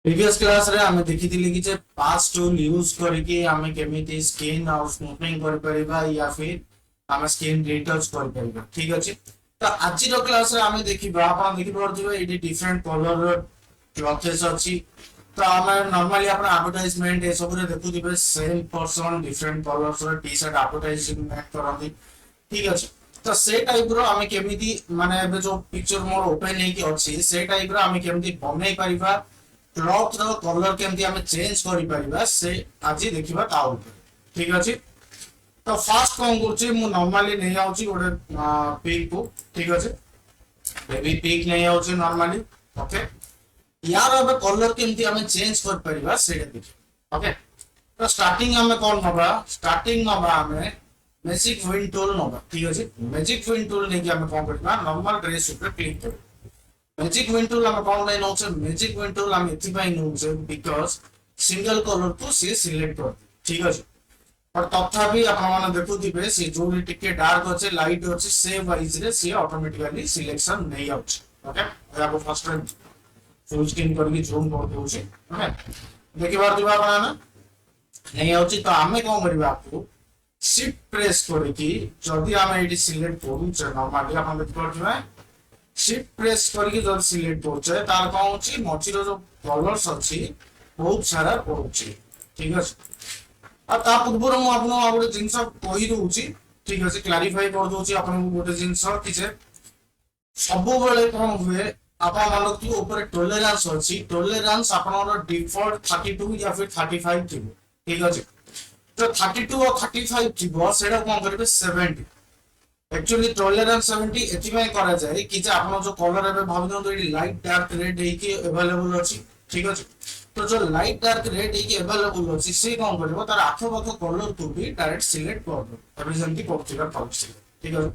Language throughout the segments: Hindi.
प्रीवियस क्लास रे आमे देखिथिले कि जे पास टूल यूज करके आमे केमिति स्किन और स्मूथनिंग कर परिबा या फिर आमे स्किन रिटच कर परिबा। ठीक अछि। तो आज रो क्लास रे आमे देखिबा आपण देखि परथिबे एडी डिफरेंट कलर रो क्लॉथेस अछि। तो आमे नॉर्मली आपण एडवर्टाइजमेंट ए सब रे देखुथिबे सेम पर्सन डिफरेंट कलर्स रो टी-शर्ट एडवर्टाइजमेंट करथि। ठीक अछि। तो से टाइप रो आमे केमिति माने एबे जो पिक्चर मोर ओपन हे कि अछि से टाइप रो आमे केमिति बनै परिबा क्लॉथ रो कलर केमती हमें चेंज करि परिबा से आज देखिबा ता ऊपर। ठीक अछि। तो फास्ट कोन करछि मु नॉर्मली नै आउछि ओडे पिक को। ठीक अछि। बेबी पिक नै आउछि नॉर्मली। ओके। यार अब कलर केमती हमें चेंज कर परिबा से देखि। ओके। तो स्टार्टिंग हमें कोन नबा स्टार्टिंग नबा हमें मैजिक विंड टूल नबा। ठीक अछि। मैजिक विंड टूल नै कि हमें कोन करबा नॉर्मल ड्रेस ऊपर क्लिक कर मैजिक विंड टूल हम कौन लाइन होचे मैजिक विंड टूल हम एथि पाई नउचे बिकॉज़ सिंगल कलर को से सिलेक्ट कर। ठीक अछि। पर तथापि आपण माने देखुथिबे से जो टिके डार्क अछि लाइट अछि से वाइज रे से ऑटोमेटिकली सिलेक्शन नै आउछ। ओके। या फर्स्ट टाइम फुल स्क्रीन करके जूम कर दोउचे। ओके। देखि बार दिबा आपण ना नै आउछ तो हमें कोन करबा आपको शिफ्ट प्रेस करके जदी हम एडी सिलेक्ट करू छ नॉर्मली आपण देखि परथिबे शिफ्ट प्रेस करके जब सिलेक्ट होचे तार कौन होची मझिरो जो कलर्स अछि बहुत सारा पड़ुची। ठीक अछि। आ ता पूर्व मु आपनो आ गोटे जिंस कहि दोउची। ठीक अछि। क्लैरिफाई कर दोउची आपन गोटे जिंस कि जे सब बेले कोन हुए आपन मानक कि ऊपर टॉलरेंस अछि टॉलरेंस आपनर डिफॉल्ट 32 या फिर 35 थिबो। ठीक अछि। तो 32 और 35 थिबो सेडा कोन करबे 70। एक्चुअली टॉलरेंस 70 एथिमे करा जाय कि जे आपण जो कलर एबे भाबि दो एडी लाइट डार्क रेड हे कि अवेलेबल अछि। ठीक अछि। तो जो लाइट डार्क रेड हे कि अवेलेबल अछि से कोन करबो तार आखो पाखो कलर को भी डायरेक्ट सिलेक्ट कर दो एबे जेंति करथिबा पाउछि। ठीक अछि।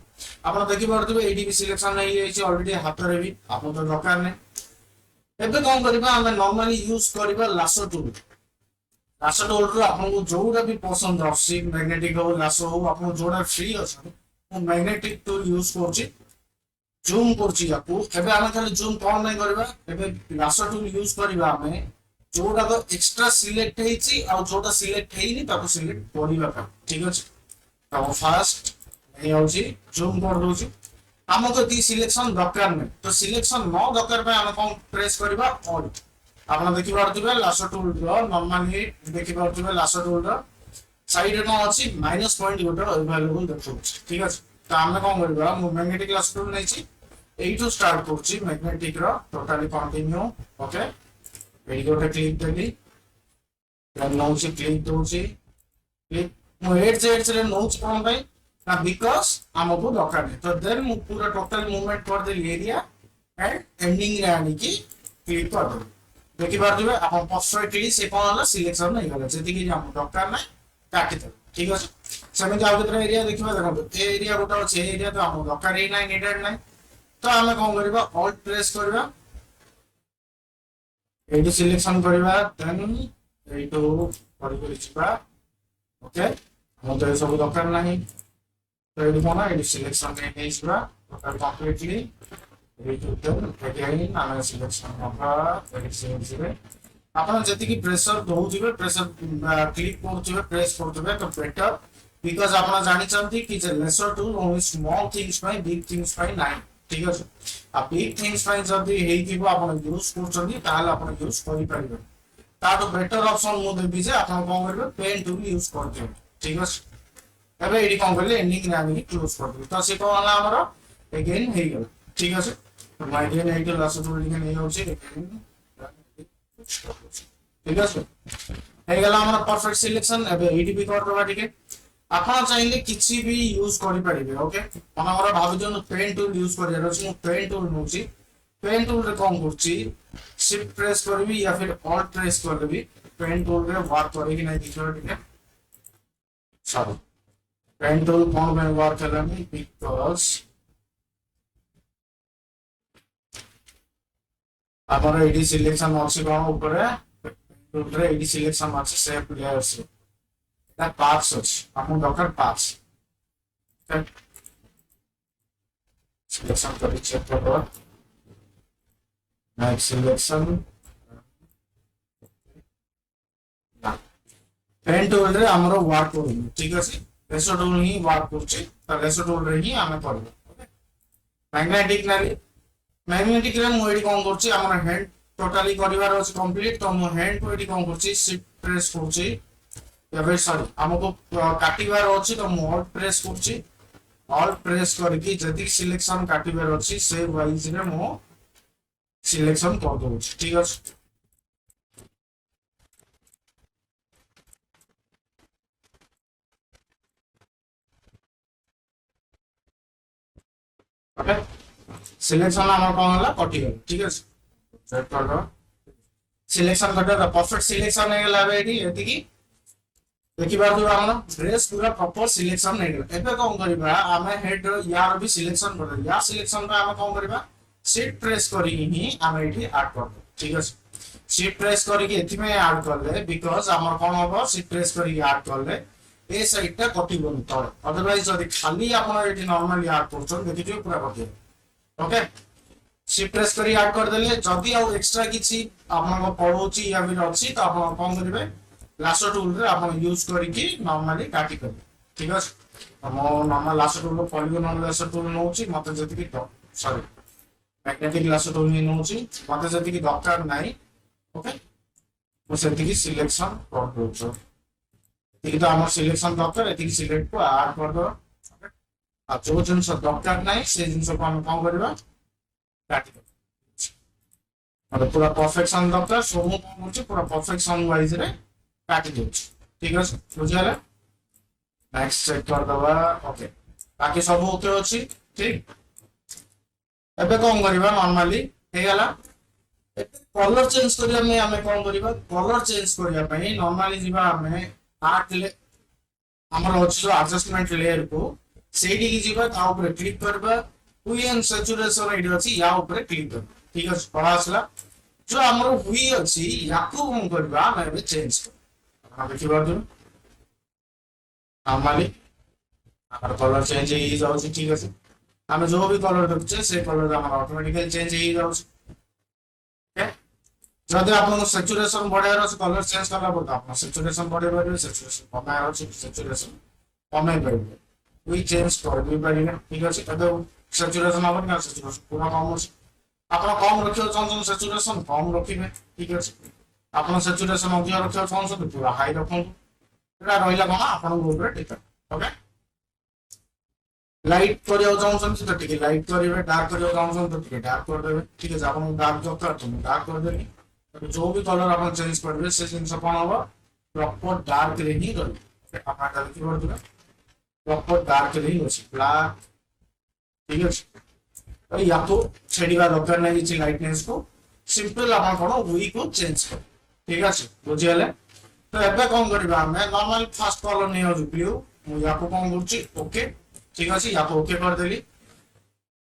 आपण देखि परथिबे एडी भी सिलेक्शन नै हेछि ऑलरेडी हाथ रे भी आपण तो दरकार नै। एबे कोन करबा हम नॉर्मली यूज करबा लासो टूल। लासो टूल रो आपण को जोडा भी पसंद आसी मैग्नेटिक हो लासो हो आपण जोडा फ्री अछि मु मैग्नेटिक टूल यूज करछि जूम करछि याकू एबे हम खाली जूम कोन नै करबा एबे लासो टूल यूज करबा हमें जोडा तो एक्स्ट्रा सिलेक्ट हेछि आ जोडा सिलेक्ट हेइनी ताको सिलेक्ट करबा का। ठीक अछि। तो फास्ट नै आउछि जूम कर दोछि हमको दी सिलेक्शन दरकार नै तो सिलेक्शन न दरकार पे हम कोन प्रेस करबा ऑल आपण देखि पारथिबे लासो टूल रो नॉर्मली देखि पारथिबे लासो टूल रो साइड रे कोन अछि माइनस पॉइंट गोटे अवेलेबल देखौछि। ठीक अछि। तो आमे कोन करबा मु मैग्नेटिक लासो टूल नै छि एइटू स्टार्ट करछि मैग्नेटिक रो टोटली कंटिन्यू। ओके। एइ गोटे क्लिक देली देन नौछि क्लिक दोछि क्लिक मु एड्स रे नौछि कोन भाई ना बिकॉज़ हमको दरकार नै तो देन मु पूरा टोटल मूवमेंट कर देली एरिया एंड एंडिंग रे आनी की क्लिक कर दो देखि पारथिबे आपण परफेक्टली से कोन होला सिलेक्शन नै होला जति कि हम दरकार नै काटि दो। ठीक अछि। सेमिति आउ केतरा एरिया देखिबा देखो ए एरिया गोटा अछि एरिया तो हम दरकार ही नै नीडेड नै तो हमें कोन करबा ऑल्ट प्रेस करबा एडी सिलेक्शन करबा देन एइटू करि छिबा। ओके। हम तो सब दरकार नै तो एडी कोन एडी सिलेक्शन नै हेइछबा टोटल कंप्लीटली एइटू देन अगेन हम सिलेक्शन नबा एडी सिलेक्शन आपण जति कि प्रेशर दोउथिबे प्रेशर क्लिक करथिबे प्रेस करथिबे तो बेटर बिकॉज़ आपण जानि चंती कि जे lasso tool only small things by big things by nine. ठीक अछि। आ बिग थिंग्स बाय जदी हेइथिबो आपण यूज करचंदी ताहाले आपण यूज करि परिबे तातो बेटर ऑप्शन मु देबी जे आपण कोन करबे पेन टूल यूज करथिबे। ठीक अछि। एबे एडी कोन करले एंडिंग रे आनी क्लोज कर दे तो से कोन होला हमर अगेन हेइ गेल। ठीक अछि। तो माय अगेन एइटू लास्ट टूल लिखे नै होछि ठीक अछि। हे गेला हमर परफेक्ट सिलेक्शन एबे एडी भी कर दबा। ठीक है। आपण चाहिले किछि भी यूज करि परिबे। ओके। हमरा भाबि दियौ पेन टूल यूज करिया अछि मु पेन टूल नउछि पेन टूल रे कोन करछि शिफ्ट प्रेस करबी या फिर ऑल्ट प्रेस कर देबी पेन टूल रे वर्क करे कि नै दिखो। ठीक है। चलो पेन टूल कोन में वर्क करनी बिकॉज़ ଆମର ଏଇଠି ସିଲେକ୍ସନ ଅଛି କଣ ଉପରେ ଟୁଲରେ ଏଇଠି ସିଲେକ୍ସନ ଅଛି ସେଭ୍ ଲେୟର୍ସ ତା ପାଥ୍ସ ଅଛି ଆମକୁ ଦରକାର ପାଥ୍ସ सिलेक्शन कर चेक कर नेक्स्ट सिलेक्शन पेन टूल रे हमरो वर्क करू ठीक अछि रेसो टूल ही वर्क करछि त रेसो टूल रे ही हमें करबो ओके मैग्नेटिक नाली मैग्नेटिक रे मु एडी कोन करछि हमर हैंड टोटली करिवार अछि कंप्लीट तो मु हैंड को एडी कोन करछि शिफ्ट प्रेस करछि या फिर सॉरी हमको काटिवार अछि तो मु ऑल्ट प्रेस करछि ऑल्ट प्रेस करके जति सिलेक्शन काटिवार अछि से वाइज रे मु सिलेक्शन कर दो ठीक अछि ओके सिलेक्शन हमर कोन होला कटि गेल ठीक अछि सेट कर दो सिलेक्शन कर दो परफेक्ट सिलेक्शन हे गेला बेटी एति की देखि बार हमर ड्रेस पूरा प्रॉपर सिलेक्शन हे गेला एबे कोन करबा हमें हेड यार भी सिलेक्शन कर दो या सिलेक्शन पे हमें कोन करबा शिफ्ट प्रेस करी ही हमें एठी ऐड कर दो ठीक अछि शिफ्ट प्रेस करी के एथि में ऐड कर ले बिकॉज़ हमर कोन होबो शिफ्ट प्रेस करी ऐड कर ले ए साइड टा कटि बन तळे अदरवाइज जदि खाली आपण एठी नॉर्मली ऐड करछन देखि जो पूरा कटि ओके शिफ्ट प्रेस करी ऐड कर देले जदि आ एक्स्ट्रा किछि आपण को पढोची या फिर अछि त आपण कोन करिवे लासो टूल रे आपण यूज करिकि नॉर्मली काटि करबे ठीक अछि हम normal lasso tool polygonal lasso tool नउची मते जति कि सॉरी मैग्नेटिक लासो टूल नि नउची मते जति कि दरकार नाही ओके मु सेति कि सिलेक्शन कर दोछो ठीक तो हमर सिलेक्शन दरकार एति सिलेक्ट को ऐड कर दो ओके आ जो जिनस दरकार नाही से जिनस को हम कोन करबा काटि दो मतलब पूरा परफेक्शन दरकार सो मु कोन करछि पूरा परफेक्शन वाइज रे काटि दो ठीक है बुझाला नेक्स्ट चेक कर दबा ओके बाकी सब ओके अछि ठीक एबे कोन करबा नॉर्मली हे गेला कलर चेंज करिया में हमें कोन करबा कलर चेंज करिया पई नॉर्मली जीवा हमें आर्ट ले हमर अछि जो एडजस्टमेंट लेयर को सेडी की जीवा ता ऊपर क्लिक करबा हुई एंड सैचुरेशन एडी अछि या ऊपर क्लिक कर ठीक है पढ़ा असला जो हमर हुई अछि याको कोन करबा हमें चेंज कर हम देखि बात नॉर्मली हमर कलर चेंज ही जाउ ठीक है हम जो भी कलर देखछे से कलर हमर ऑटोमेटिकली चेंज ही जाउ ओके जदि आपन सैचुरेशन बढ़ायर अछि कलर चेंज करला पड़ता आपन सैचुरेशन बढ़े बढ़े सैचुरेशन कमायर अछि सैचुरेशन कमाय परिबे वी चेंज कर भी परिबे ठीक अछि तब सैचुरेशन अपन ना सैचुरेशन पूरा कम अछि आपन कम रखियो चाहन सैचुरेशन कम रखिबे ठीक अछि आपन सैचुरेशन अधिक रखियो चाहन पूरा हाई रखन एटा रहिला कोन आपन ऊपर ठीक ओके लाइट करियो चाहन तो ठीक लाइट करिवे डार्क करियो चाहन तो ठीक डार्क कर देबे ठीक है आपन डार्क दरकार तो डार्क कर देबे जो भी कलर अपन चेंज करबे से जिंस कोन होबो प्रॉपर डार्क रे ही करबे आपन का लिखि कर दिबे प्रॉपर डार्क रे ही अछि ब्लैक ठीक है या तो छेड़ीवा दरकार नै कि लाइटनेस को सिंपल अपन कोन वी को चेंज कर ठीक है बुझियले तो एबे कोन करबा हम नॉर्मल फर्स्ट कलर नै हो ब्लू मु या को कोन करछि ओके ठीक है या तो ओके कर देली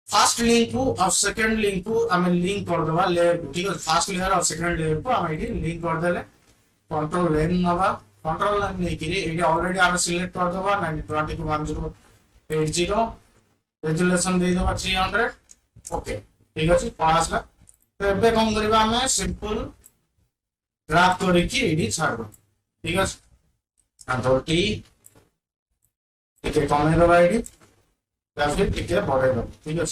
फर्स्ट लिंक को और सेकंड लिंक को हमें लिंक कर देबा लेयर को ठीक है फर्स्ट लेयर और सेकंड लेयर को हम एडी लिंक कर देले कंट्रोल एन नबा कंट्रोल लाइन नै कि एडी ऑलरेडी हम सिलेक्ट कर देबा 920 को 1080 रेजोल्यूशन दे देबा 300 ओके ठीक है पास ला तो एबे कोन करबा हमें सिंपल ड्रैग करके एडी छाड़ दो ठीक है कंट्रोल टी ठीक है कम देबा एडी या फिर ठीक है बढ़े दो ठीक है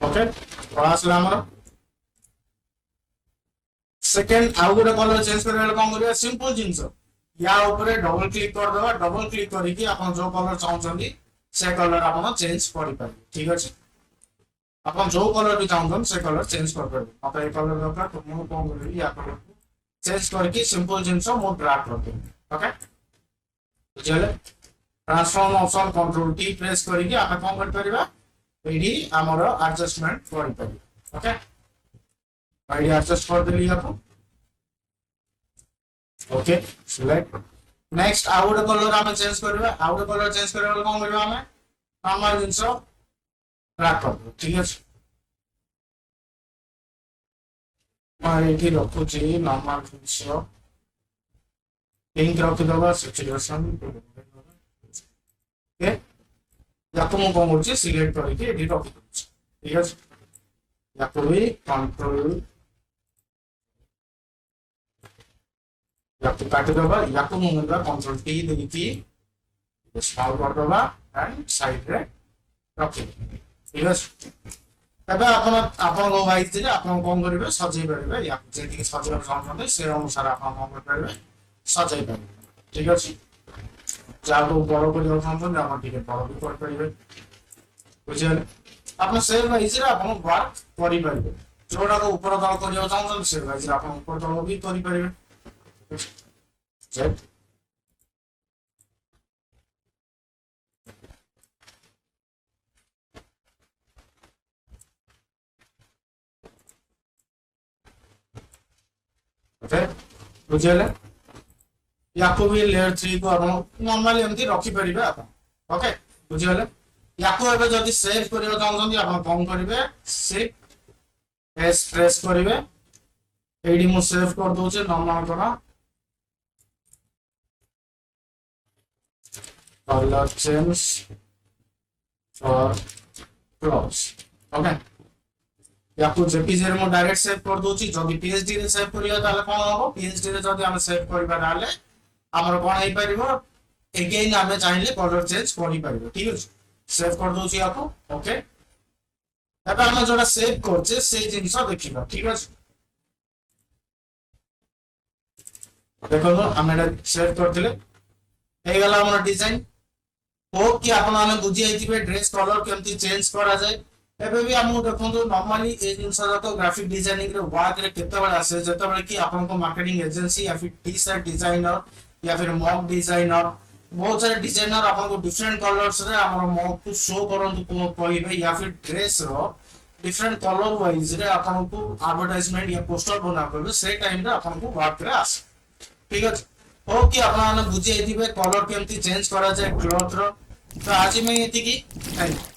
ओके पास ला हमर सेकंड आउ गोटे कलर चेंज करबा कोन करबा सिंपल जिंस या ऊपर डबल क्लिक कर दबा डबल क्लिक करके अपन जो कलर चाहछन्ती से कलर अपन चेंज करि पाबे ठीक अछि अपन जो कलर भी चाहछन से कलर चेंज कर पाबे अपन ए कलर दरकार तो मु कोन करबी या कलर चेंज करके सिंपल जिंस मो ड्रैग कर दे ओके बुझले transform option control T press करके आपण कोन कर परिबा एडी हमर एडजस्टमेंट कर परिबा ओके आईडी एडजस्ट कर देली आपण okay select next out colour हम चेंज करबा आउट कलर चेंज करबा कोन करबा हम नॉर्मल जिंस ड्रैग कर दो ठीक है मैं एठी रखु छी नॉर्मल जिंस लिंक रख दबा सिचुएशन ओके या तो मु कोन करछि सिलेक्ट करके एडी रख दो ठीक है या तो भी कंट्रोल याको काटिदबा याको मुंगा कंट्रोल टी देकी स्मॉल करदबा एंड साइड रे रखि ठीक अछि तबे आपण आपण को वाइज जे आपण कोन करिवे सजै परिबे या जेति सजै चाहते से अनुसार आपण कोन करिवे सजै परिबे ठीक अछि जाको बड़ करियो चाहते आपण ठीक बड़ भी कर परिबे बुझियले आपण सेल वाइज रे आपण वर्क करि परिबे जोडा को ऊपर तल करियो चाहते सेल वाइज रे आपण ऊपर तल भी करि परिबे चेक ओके बुझियले याको भी लेयर 3 को आपण नॉर्मली एमती रखि परिबे आपण ओके बुझियले याको एबे जदी सेव करियो चाहछन्ती आपण कोन करिवे शिफ्ट एस प्रेस करिवे एडी मु सेव कर दोचे नॉर्मल करा colour change for close okay याको जेपीजी रे मो डायरेक्ट सेव कर दोची जदी पीएचडी रे सेव करियो ताले कोन होबो पीएचडी रे जदी हम सेव करबा डाले हमर कोन हेई परिबो अगेन हमें चाहिले कलर चेंज करि परिबो ठीक अछि सेव कर दोची याको ओके एबे हम जोडा सेव करछे से जिंस देखिबा ठीक अछि देखो हम सेव करथिले हे गला हमर डिजाइन हो कि आपण माने बुझी आइथिबे ड्रेस कलर केमती चेंज करा जाय एबे भी हम देखंतु नॉर्मली ए जिंस तो ग्राफिक डिजाइनिंग रे वर्क रे केते बडा आसे जते बडा कि आपन को मार्केटिंग एजेंसी या फिर टी-शर्ट डिजाइनर या फिर मॉक डिजाइनर बहुत सारे डिजाइनर आपन को डिफरेंट कलर्स रे हमर मॉक को शो करंतु को कहिबे या फिर ड्रेस रो डिफरेंट कलर वाइज रे आपन को एडवर्टाइजमेंट या पोस्टर बना करबे से टाइम रे आपन को वर्क रे आसे ठीक अछि हो कि आपन माने बुझी आइथिबे कलर केमती चेंज करा जाय क्लॉथ रो तो आज मैं एति की थैंक यू।